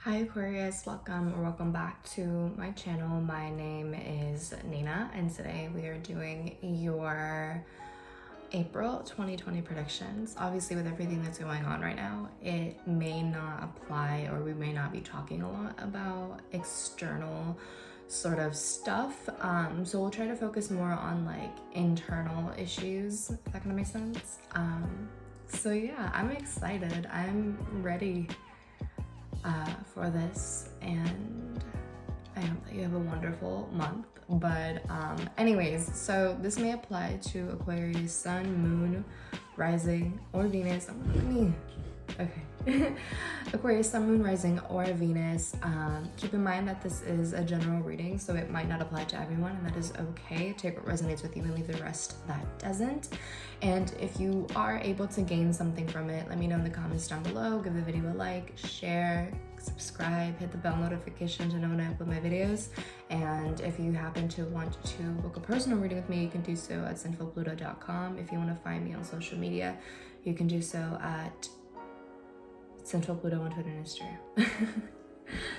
Hi Aquarius, welcome or welcome back to my channel. My name is Nina and today we are doing your April 2020 predictions. Obviously with everything that's going on right now, it may not apply or we may not be talking a lot about external sort of stuff. So we'll try to focus more on like internal issues, if that kind of makes sense. So yeah, I'm excited. I'm ready for this, and I hope that you have a wonderful month. But anyways, so this may apply to Aquarius Sun, Moon, Rising, or Venus. Okay. Aquarius Sun, Moon, Rising, or Venus. Keep in mind that this is a general reading, so it might not apply to everyone, and that is okay. Take what resonates with you and leave the rest that doesn't. And if you are able to gain something from it, let me know in the comments down below. Give the video a like, share, subscribe, hit the bell notification to know when I upload my videos. And if you happen to want to book a personal reading with me, you can do so at Sinfulpluto.com. If you want to find me on social media, you can do so at Sinfulpluto on Twitter and Instagram.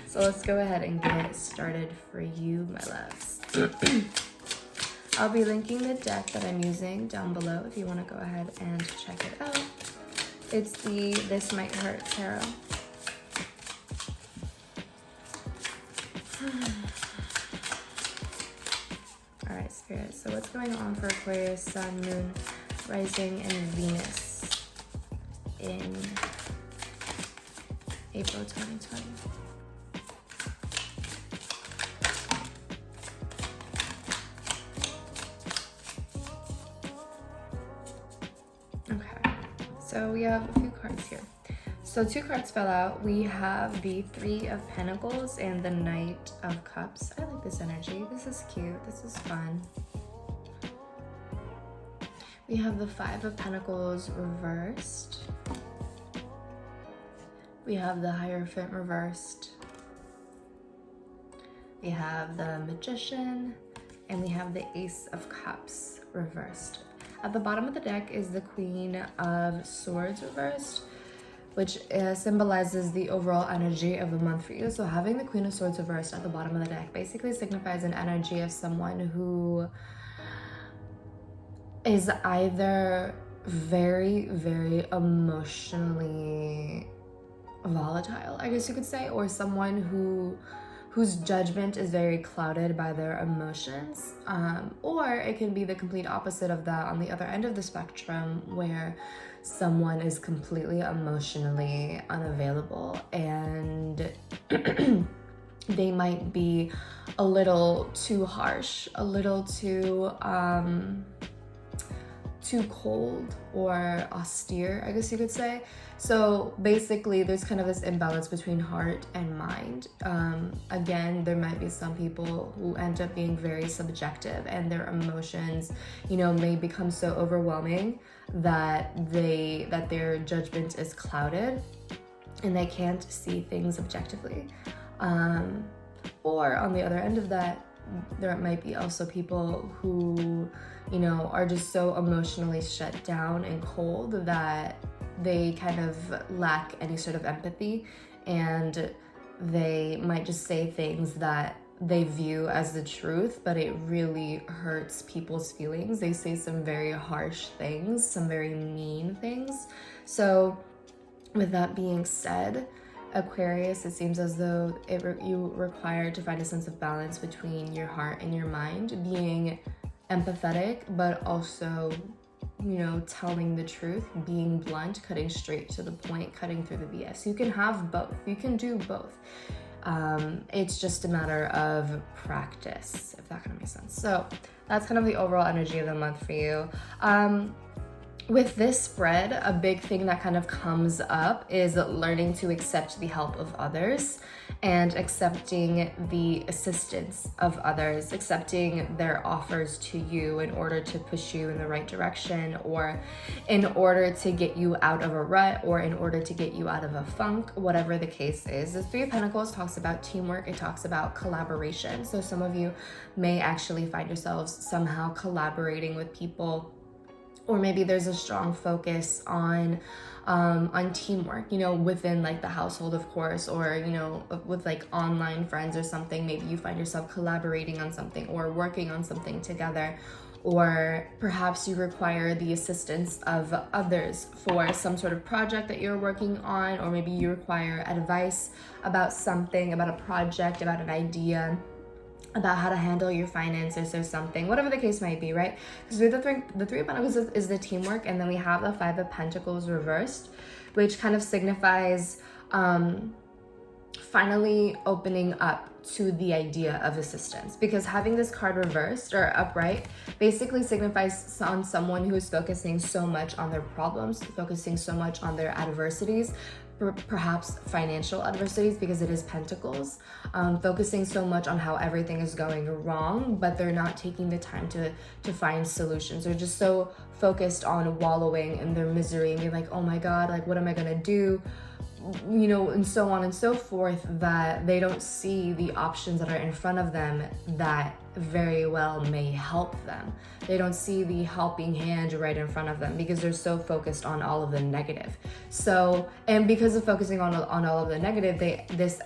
So let's go ahead and get started for you, my loves. I'll be linking the deck that I'm using down below if you want to go ahead and check it out. It's the This Might Hurt Tarot. Alright, Spirit. So what's going on for Aquarius, Sun, Moon, Rising, and Venus in April 2020? Okay, so we have a few cards here. So two cards fell out. We have the Three of Pentacles and the Knight of Cups. I like this energy. This is cute. This is fun. We have the Five of Pentacles reversed. We have the Hierophant reversed. We have the Magician, and we have the Ace of Cups reversed. At the bottom of the deck is the Queen of Swords reversed, which symbolizes the overall energy of the month for you. So having the Queen of Swords reversed at the bottom of the deck basically signifies an energy of someone who is either very, very emotionally volatile, I guess you could say, or someone whose judgment is very clouded by their emotions, or it can be the complete opposite of that on the other end of the spectrum, where someone is completely emotionally unavailable and they might be a little too harsh, a little too cold or austere, I guess you could say. So basically there's kind of this imbalance between heart and mind. Again, there might be some people who end up being very subjective and their emotions, you know, may become so overwhelming that their judgment is clouded and they can't see things objectively. Or on the other end of that, there might be also people who, you know, are just so emotionally shut down and cold that they kind of lack any sort of empathy, and they might just say things that they view as the truth, but it really hurts people's feelings. They say some very harsh things, some very mean things. So with that being said, Aquarius, it seems as though you require to find a sense of balance between your heart and your mind, being empathetic, but also, you know, telling the truth, being blunt, cutting straight to the point, cutting through the BS. You can have both. You can do both. It's just a matter of practice, if that kind of makes sense. So that's kind of the overall energy of the month for you. With this spread, a big thing that kind of comes up is learning to accept the help of others and accepting the assistance of others, accepting their offers to you in order to push you in the right direction, or in order to get you out of a rut, or in order to get you out of a funk, whatever the case is. The Three of Pentacles talks about teamwork. It talks about collaboration. So some of you may actually find yourselves somehow collaborating with people Or maybe there's a strong focus on teamwork, you know, within like the household, of course, or, you know, with like online friends or something. Maybe you find yourself collaborating on something or working on something together. Or perhaps you require the assistance of others for some sort of project that you're working on, or maybe you require advice about something, about a project, about an idea, about how to handle your finances or something, whatever the case might be, right? Because the three of Pentacles is the teamwork, and then we have the Five of Pentacles reversed, which kind of signifies finally opening up to the idea of assistance. Because having this card reversed or upright basically signifies on someone who is focusing so much on their problems, focusing so much on their adversities, perhaps financial adversities, because it is Pentacles, focusing so much on how everything is going wrong, but they're not taking the time to find solutions. They're just so focused on wallowing in their misery and being like, oh my God, like what am I gonna do? You know, and so on and so forth, that they don't see the options that are in front of them that very well may help them. They don't see the helping hand right in front of them because they're so focused on all of the negative. So, and because of focusing on all of the negative, this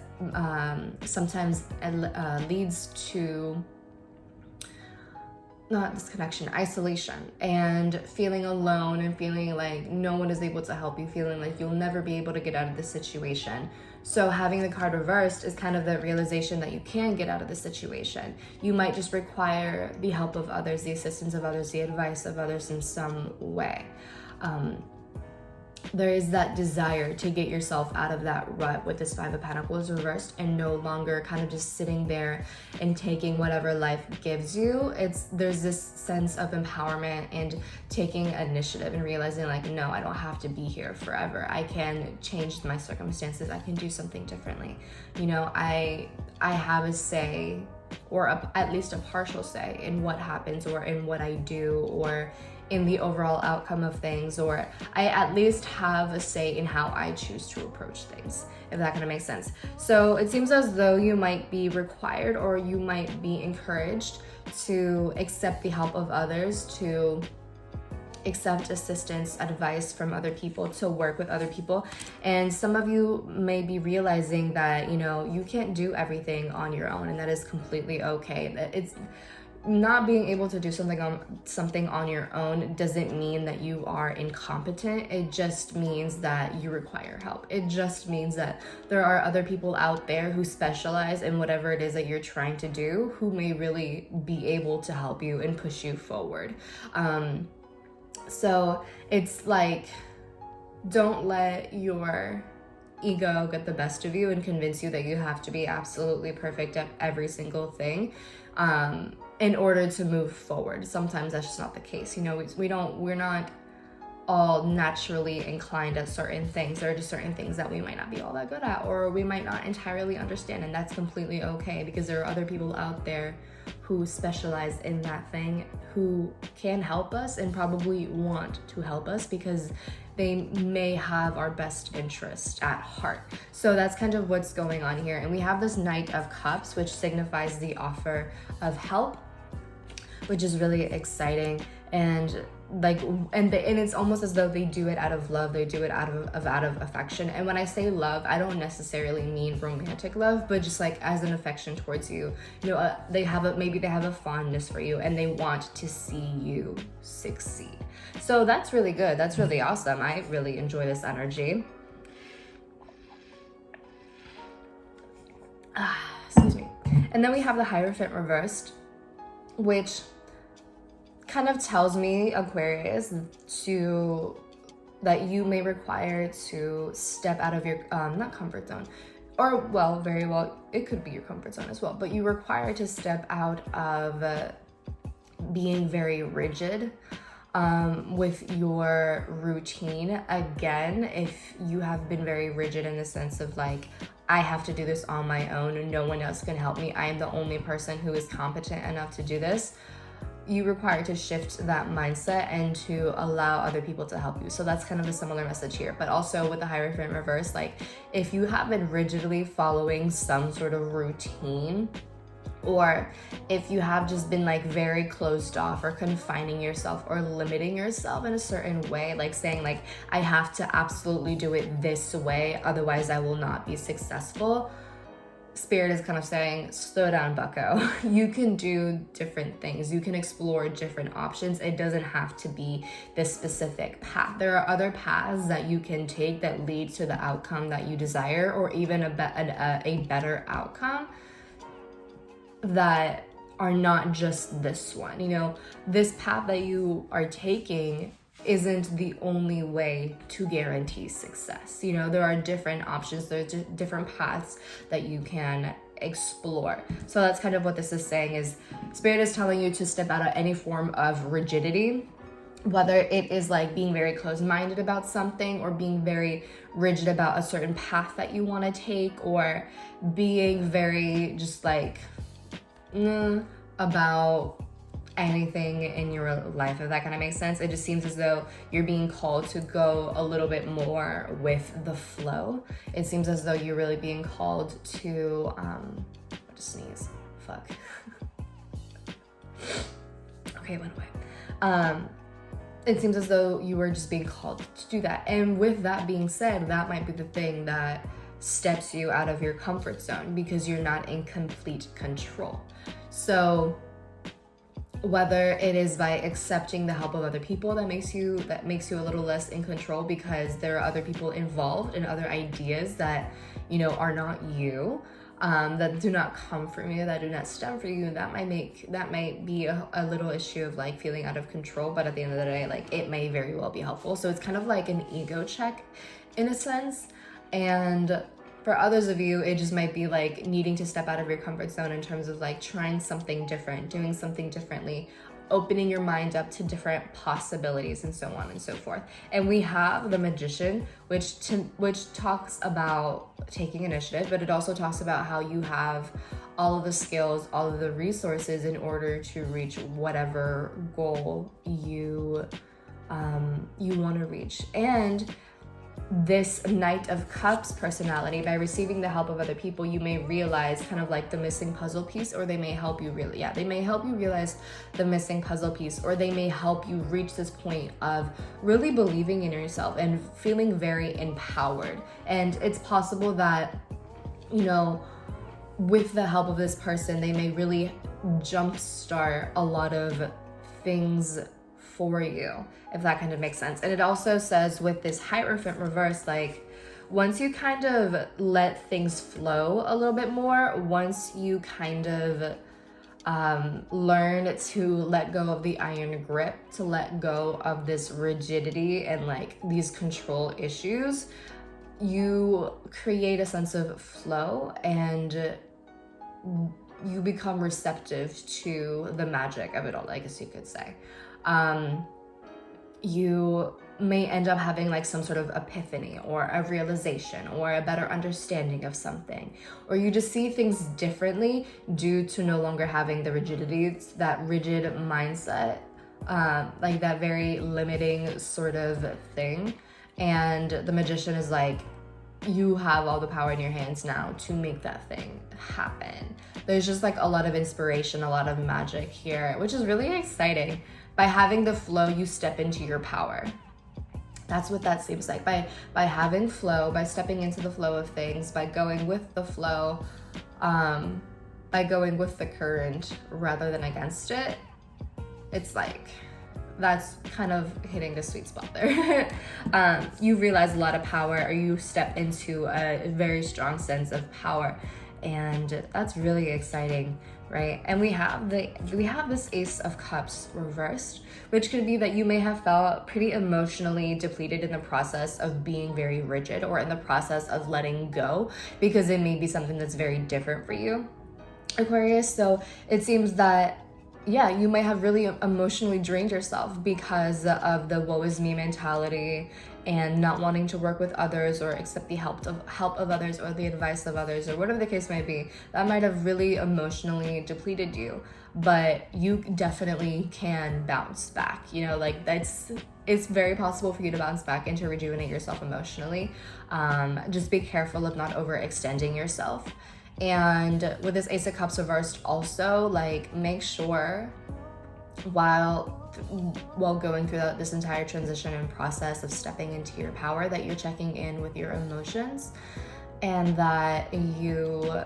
sometimes leads to not disconnection, isolation, and feeling alone and feeling like no one is able to help you, feeling like you'll never be able to get out of the situation. So having the card reversed is kind of the realization that you can get out of the situation. You might just require the help of others, the assistance of others, the advice of others in some way. There is that desire to get yourself out of that rut with this Five of Pentacles reversed, and no longer kind of just sitting there and taking whatever life gives you. There's this sense of empowerment and taking initiative and realizing like, no, I don't have to be here forever. I can change my circumstances. I can do something differently. You know, I have a say, or at least a partial say in what happens or in what I do or in the overall outcome of things, or I at least have a say in how I choose to approach things, if that kind of makes sense. So it seems as though you might be required, or you might be encouraged to accept the help of others, to accept assistance, advice from other people, to work with other people. And some of you may be realizing that, you know, you can't do everything on your own, and that is completely okay. That it's not being able to do something on your own doesn't mean that you are incompetent. It just means that you require help. It just means that there are other people out there who specialize in whatever it is that you're trying to do, who may really be able to help you and push you forward. So it's like, don't let your ego get the best of you and convince you that you have to be absolutely perfect at every single thing in order to move forward. Sometimes that's just not the case. You know, we're not all naturally inclined at certain things. There are just certain things that we might not be all that good at, or we might not entirely understand, and that's completely okay, because there are other people out there who specialize in that thing, who can help us and probably want to help us because they may have our best interest at heart. So that's kind of what's going on here. And we have this Knight of Cups, which signifies the offer of help, which is really exciting. And it's almost as though they do it out of love. They do it out of affection. And when I say love, I don't necessarily mean romantic love, but just like as an affection towards you. You know, maybe they have a fondness for you, and they want to see you succeed. So that's really good. That's really awesome. I really enjoy this energy. Excuse me. And then we have the Hierophant reversed, which kind of tells me, Aquarius, that you may require to step out of your not comfort zone, or well, very well, it could be your comfort zone as well, but you require to step out of being very rigid with your routine. Again, if you have been very rigid in the sense of like, I have to do this on my own and no one else can help me, I am the only person who is competent enough to do this, you require to shift that mindset and to allow other people to help you. So that's kind of a similar message here. But also with the Hierophant reverse, like if you have been rigidly following some sort of routine, or if you have just been like very closed off or confining yourself or limiting yourself in a certain way, like saying like, I have to absolutely do it this way, otherwise I will not be successful. Spirit is kind of saying, slow down, bucko. You can do different things. You can explore different options. It doesn't have to be this specific path. There are other paths that you can take that lead to the outcome that you desire, or even a better outcome that are not just this one. You know, this path that you are taking isn't the only way to guarantee success. You know, there are different options, there's different paths that you can explore. So that's kind of what this is saying, is Spirit is telling you to step out of any form of rigidity, whether it is like being very closed-minded about something, or being very rigid about a certain path that you want to take, or being very just like about anything in your life, if that kind of makes sense. It just seems as though you're being called to go a little bit more with the flow. It seems as though you're really being called to just sneeze. Fuck. Okay, it went away. It seems as though you were just being called to do that. And with that being said, that might be the thing that steps you out of your comfort zone, because you're not in complete control. So whether it is by accepting the help of other people that makes you a little less in control, because there are other people involved and other ideas that, you know, are not you, that do not come from you, that do not stem from you, that might be a little issue of like feeling out of control. But at the end of the day, like, it may very well be helpful. So it's kind of like an ego check in a sense. And for others of you, it just might be like needing to step out of your comfort zone in terms of like trying something different, doing something differently, opening your mind up to different possibilities, and so on and so forth. And we have the Magician, which talks about taking initiative, but it also talks about how you have all of the skills, all of the resources in order to reach whatever goal you want to reach. And this Knight of Cups personality, by receiving the help of other people, you may realize kind of like the missing puzzle piece, or they may help you realize the missing puzzle piece, or they may help you reach this point of really believing in yourself and feeling very empowered. And it's possible that, you know, with the help of this person, they may really jumpstart a lot of things for you, if that kind of makes sense. And it also says with this Hierophant reverse, like, once you kind of let things flow a little bit more, once you kind of learn to let go of the iron grip, to let go of this rigidity and like these control issues, you create a sense of flow and you become receptive to the magic of it all, I guess you could say. You may end up having like some sort of epiphany or a realization or a better understanding of something, or you just see things differently due to no longer having the rigidity, that rigid mindset, like that very limiting sort of thing. And the Magician is like, you have all the power in your hands now to make that thing happen. There's just like a lot of inspiration, a lot of magic here, which is really exciting. By having the flow, you step into your power. That's what that seems like. By having flow, by stepping into the flow of things, by going with the flow, by going with the current rather than against it, it's like, that's kind of hitting the sweet spot there. You realize a lot of power, or you step into a very strong sense of power, and that's really exciting, right? And we have this Ace of Cups reversed, which could be that you may have felt pretty emotionally depleted in the process of being very rigid, or in the process of letting go, because it may be something that's very different for you, Aquarius. So it seems that, yeah, you may have really emotionally drained yourself because of the woe is me mentality and not wanting to work with others or accept the help of others or the advice of others, or whatever the case may be. That might have really emotionally depleted you, but you definitely can bounce back. You know, like, it's very possible for you to bounce back and to rejuvenate yourself emotionally. Just be careful of not overextending yourself. And with this Ace of Cups reversed also, like, make sure while going through this entire transition and process of stepping into your power, that you're checking in with your emotions, and that you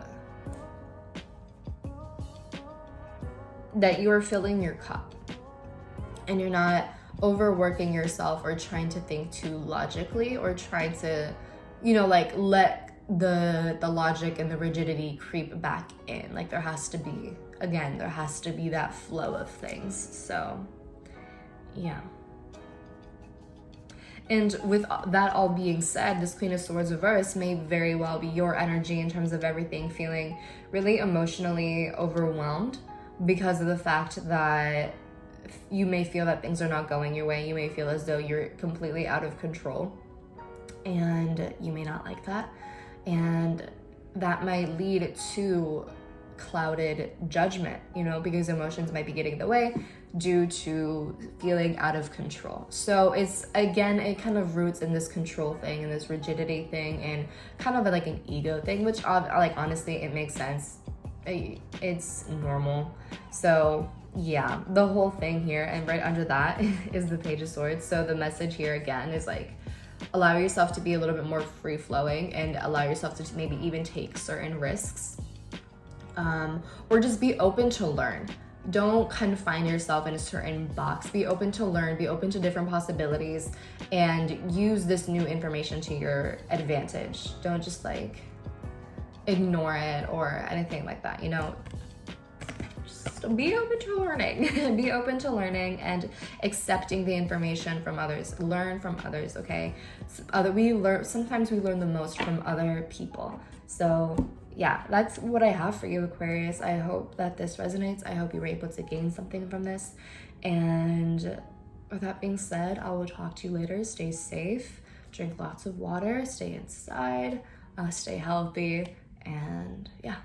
are filling your cup, and you're not overworking yourself or trying to think too logically, or trying to, you know, like, let the logic and the rigidity creep back in. Like, there has to be that flow of things. So yeah. And with that all being said, this Queen of Swords reverse may very well be your energy in terms of everything, feeling really emotionally overwhelmed because of the fact that you may feel that things are not going your way. You may feel as though you're completely out of control, and you may not like that. And that might lead to clouded judgment, you know, because emotions might be getting in the way due to feeling out of control. So it's, again, it kind of roots in this control thing and this rigidity thing, and kind of like an ego thing, which, like, honestly, it makes sense. It's normal. So yeah, the whole thing here, and right under that is the Page of Swords. So the message here again is like, allow yourself to be a little bit more free-flowing, and allow yourself to maybe even take certain risks, or just be open to learn. Don't confine yourself in a certain box. Be open to learn, be open to different possibilities, and use this new information to your advantage. Don't just like ignore it or anything like that, you know. Just be open to learning. Be open to learning and accepting the information from others. Learn from others, okay? Sometimes we learn the most from other people. So yeah, that's what I have for you, Aquarius. I hope that this resonates. I hope you were able to gain something from this. And with that being said, I will talk to you later. Stay safe, drink lots of water, stay inside, stay healthy, and yeah.